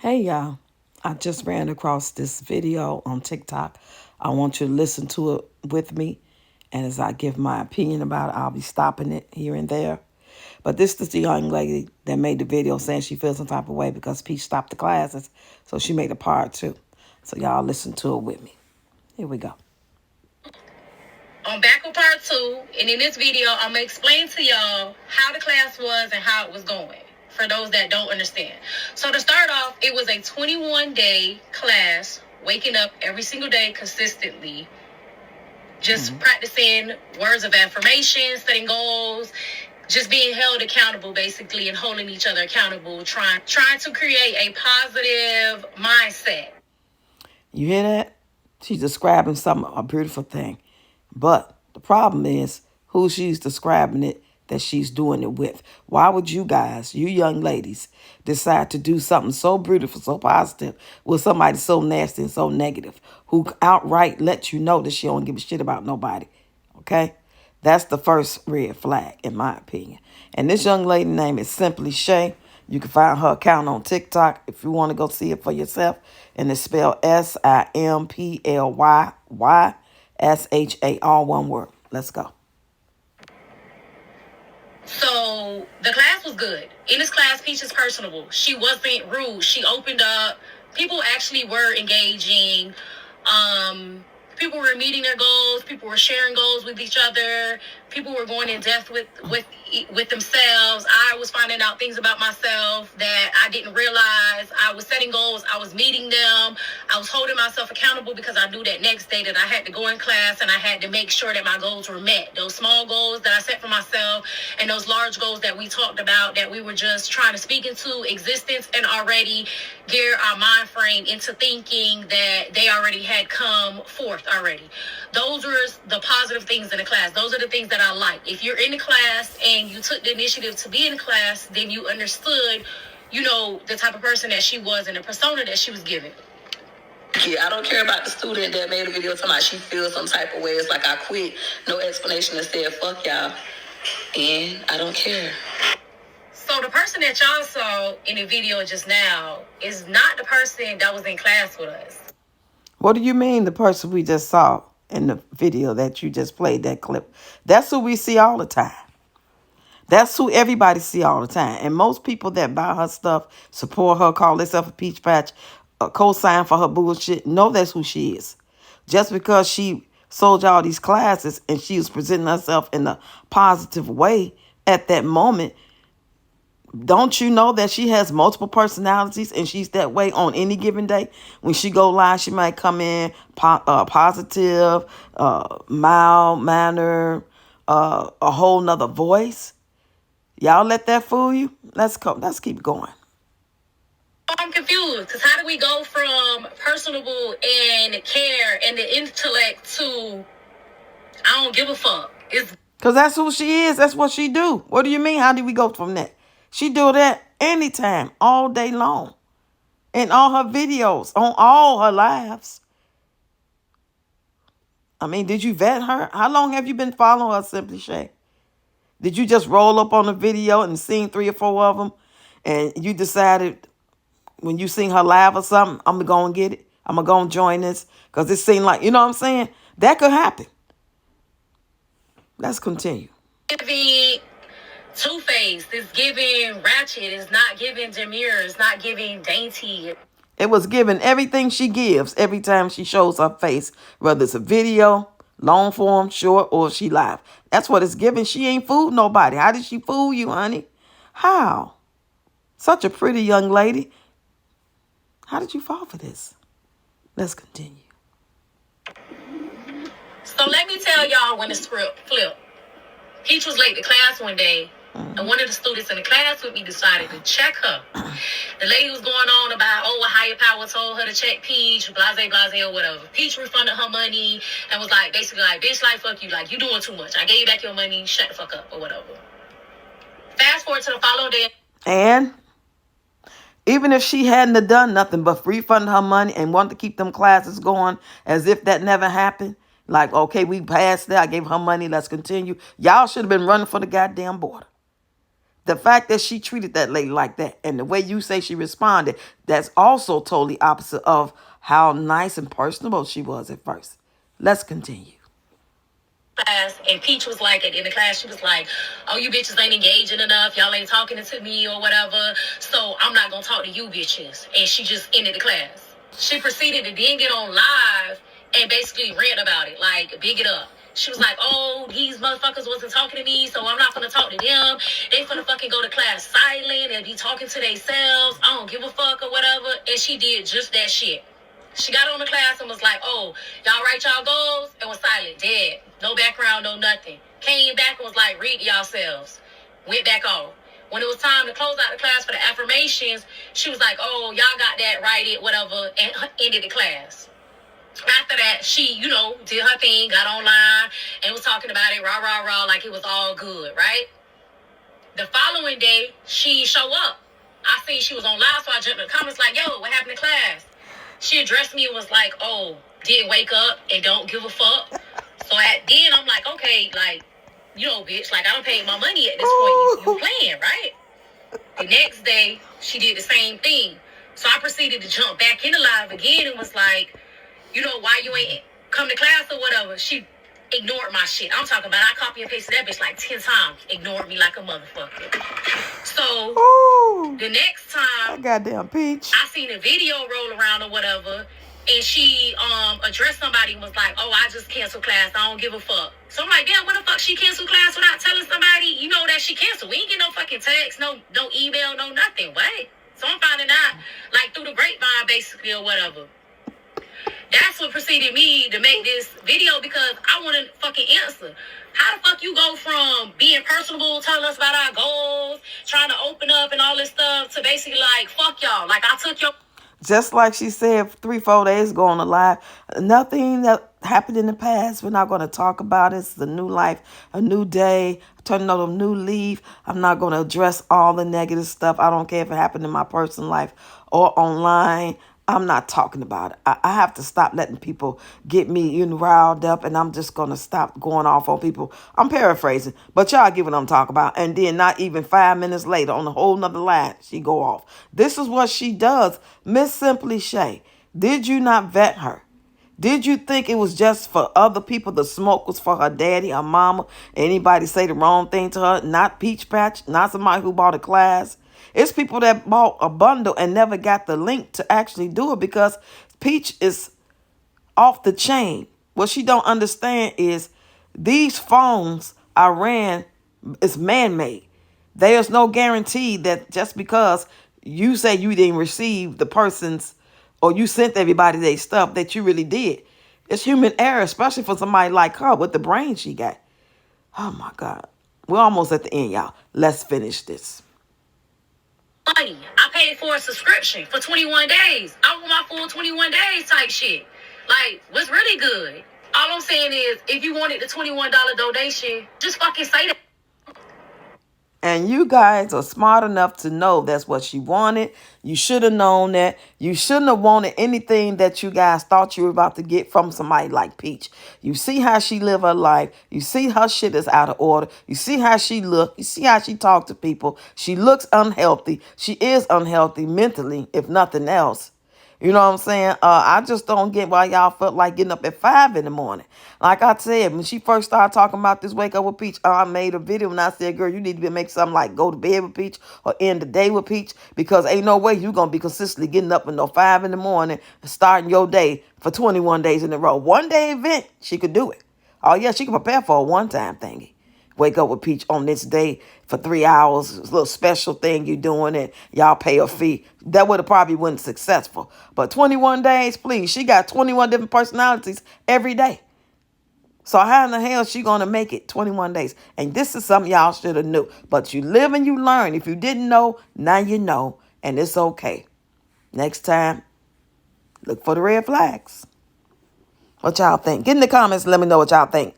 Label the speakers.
Speaker 1: Hey y'all, I just ran across this video on TikTok. I want you to listen to it with me. And as I give my opinion about it, I'll be stopping it here and there. But this is the young lady that made the video saying she feels some type of way because Peach stopped the classes. So she made a part two. So y'all listen to it with me. Here we go.
Speaker 2: On back of part two, and in this video, I'm going to explain to y'all how the class was and how it was going, for those that don't understand. So to start off, it was a 21-day class, waking up every single day consistently, just practicing words of affirmation, setting goals, just being held accountable, basically, and holding each other accountable, trying to create a positive mindset.
Speaker 1: You hear that? She's describing a beautiful thing. But the problem is who she's describing it that she's doing it with. Why would you guys, you young ladies, decide to do something so beautiful, so positive with somebody so nasty and so negative who outright lets you know that she don't give a shit about nobody? Okay? That's the first red flag, in my opinion. And this young lady name is Simply Shay. You can find her account on TikTok if you want to go see it for yourself. And it's spelled SIMPLYYSHA, all one word. Let's go.
Speaker 2: So the class was good. In this class, Peach is personable. She wasn't rude. She opened up. People actually were engaging. People were meeting their goals. People were sharing goals with each other. People were going in depth with themselves. I was finding out things about myself that I didn't realize. I was setting goals. I was meeting them. I was holding myself accountable because I knew that next day that I had to go in class and I had to make sure that my goals were met. Those small goals that I set for myself and those large goals that we talked about that we were just trying to speak into existence and already gear our mind frame into thinking that they already had come forth already. Those were the positive things in the class. Those are the things that I like. If you're in the class and you took the initiative to be in the class, then you understood, the type of person that she was and the persona that she was given. Yeah, I don't care about the student that made a video talking about she feels some type of way. It's like I quit. No explanation and said, fuck y'all. And I don't care. So the person that y'all saw in the video just now is not the person that was in class with us.
Speaker 1: What do you mean the person we just saw in the video that you just played that clip? That's who we see all the time. That's who everybody see all the time. And most people that buy her stuff, support her, call themselves a peach patch, co-sign for her bullshit, know that's who she is. Just because she sold y'all these classes and she was presenting herself in a positive way at that moment, don't you know that she has multiple personalities and she's that way on any given day? When she go live, she might come in positive, mild manner, a whole nother voice. Y'all let that fool you? Let's keep going.
Speaker 2: I'm confused because how do we go from personable and care and the intellect to I don't give a fuck?
Speaker 1: Because that's who she is. That's what she do. What do you mean? How do we go from that? She do that anytime, all day long. In all her videos, on all her lives. I mean, did you vet her? How long have you been following her, Simply Shay? Did you just roll up on a video and seen 3 or 4 of them and you decided when you seen her live or something, I'm going to go and get it. I'm going to go and join this because it seemed like, you know what I'm saying? That could happen. Let's continue.
Speaker 2: Giving two-faced, it's giving ratchet, it's not giving demure, it's not giving dainty.
Speaker 1: It was giving everything she gives every time she shows her face, whether it's a video, long form, short, or she live. That's what it's giving. She ain't fooled nobody. How did she fool you, honey? How? Such a pretty young lady. How did you fall for this? Let's continue.
Speaker 2: So let me tell y'all when the script flipped. Peach was late to class one day, and one of the students in the class with me decided to check her. The lady was going on about, a higher power told her to check Peach, blase, or whatever. Peach refunded her money and was like, basically like, bitch, like, fuck you. Like, you doing too much. I gave you back your money. Shut the fuck up or whatever. Fast forward to the following day.
Speaker 1: And even if she hadn't have done nothing but refund her money and wanted to keep them classes going as if that never happened, like, okay, we passed that, I gave her money, let's continue. Y'all should have been running for the goddamn border. The fact that she treated that lady like that and the way you say she responded, that's also totally opposite of how nice and personable she was at first. Let's continue.
Speaker 2: Class, and Peach was like, in the class, she was like, "Oh, you bitches ain't engaging enough. Y'all ain't talking to me or whatever. So I'm not gonna talk to you bitches." And she just ended the class. She proceeded to then get on live and basically rant about it, like big it up. She was like, "Oh, these motherfuckers wasn't talking to me, so I'm not gonna talk to them. They finna fucking go to class silent and be talking to themselves. I don't give a fuck or whatever." And she did just that shit. She got on the class and was like, "Oh, y'all write y'all goals," and was silent, dead. No background, no nothing. Came back and was like, "Read yourselves." Went back off. When it was time to close out the class for the affirmations, she was like, "Oh, y'all got that, write it, whatever," and ended the class. After that, she, did her thing, got online, and was talking about it, rah, rah, rah, like it was all good, right? The following day, she show up. I seen she was on live, so I jumped in the comments like, "Yo, what happened to class?" She addressed me and was like, "Oh, didn't wake up and don't give a fuck." So then I'm like, okay, like, bitch, like I don't pay my money at this point. You playing, right? The next day, she did the same thing. So I proceeded to jump back in the live again and was like, "Why you ain't come to class or whatever?" She ignored my shit. I'm talking about I copy and pasted that bitch like 10 times. Ignored me like a motherfucker. So the next time,
Speaker 1: goddamn Peach,
Speaker 2: I seen a video roll around or whatever, and she addressed somebody and was like, "Oh, I just canceled class. I don't give a fuck." So I'm like, damn, what the fuck she canceled class without telling somebody, that she canceled? We ain't get no fucking text, no email, no nothing. What? So I'm finding out, like, through the grapevine, basically, or whatever. That's what preceded me to make this video, because I want to fucking answer. How the fuck you go from being personable, telling us about our goals, trying to open up and all this stuff, to basically like, fuck y'all. Like, I took your...
Speaker 1: Just like she said 3-4 days ago on the live, nothing that happened in the past, we're not going to talk about it. It's a new life, a new day, turning on a new leaf. I'm not going to address all the negative stuff. I don't care if it happened in my personal life or online. I'm not talking about it. I have to stop letting people get me riled up, and I'm just going to stop going off on people. I'm paraphrasing, but y'all get what I'm talking about. And then not even 5 minutes later, on a whole nother line, she go off. This is what she does. Miss Simply Shay, did you not vet her? Did you think it was just for other people? The smoke was for her daddy, her mama, anybody say the wrong thing to her? Not Peach Patch, not somebody who bought a class. It's people that bought a bundle and never got the link to actually do it, because Peach is off the chain. What she don't understand is these phones I ran is man-made. There's no guarantee that just because you say you didn't receive the person's, or you sent everybody their stuff, that you really did. It's human error, especially for somebody like her with the brain she got. Oh my God. We're almost at the end, y'all. Let's finish this.
Speaker 2: Money. I paid for a subscription for 21 days. I want my full 21 days type shit. Like, what's really good? All I'm saying is, if you wanted the $21 donation, just fucking say that.
Speaker 1: And you guys are smart enough to know that's what she wanted. You should have known that. You shouldn't have wanted anything that you guys thought you were about to get from somebody like Peach. You see how she live her life. You see her shit is out of order. You see how she look. You see how she talk to people. She looks unhealthy. She is unhealthy mentally, if nothing else. You know what I'm saying? I just don't get why y'all felt like getting up at 5 in the morning. Like I said, when she first started talking about this wake up with Peach, I made a video and I said, girl, you need to make something like go to bed with Peach or end the day with Peach, because ain't no way you going to be consistently getting up at no 5 in the morning and starting your day for 21 days in a row. One day event, she could do it. Oh, yeah, she can prepare for a one-time thingy. Wake up with Peach on this day for 3 hours. It's a little special thing you doing, and y'all pay a fee. That would have probably been successful. But 21 days, please. She got 21 different personalities every day. So how in the hell is she going to make it 21 days? And this is something y'all should have knew. But you live and you learn. If you didn't know, now you know. And it's okay. Next time, look for the red flags. What y'all think? Get in the comments and let me know what y'all think.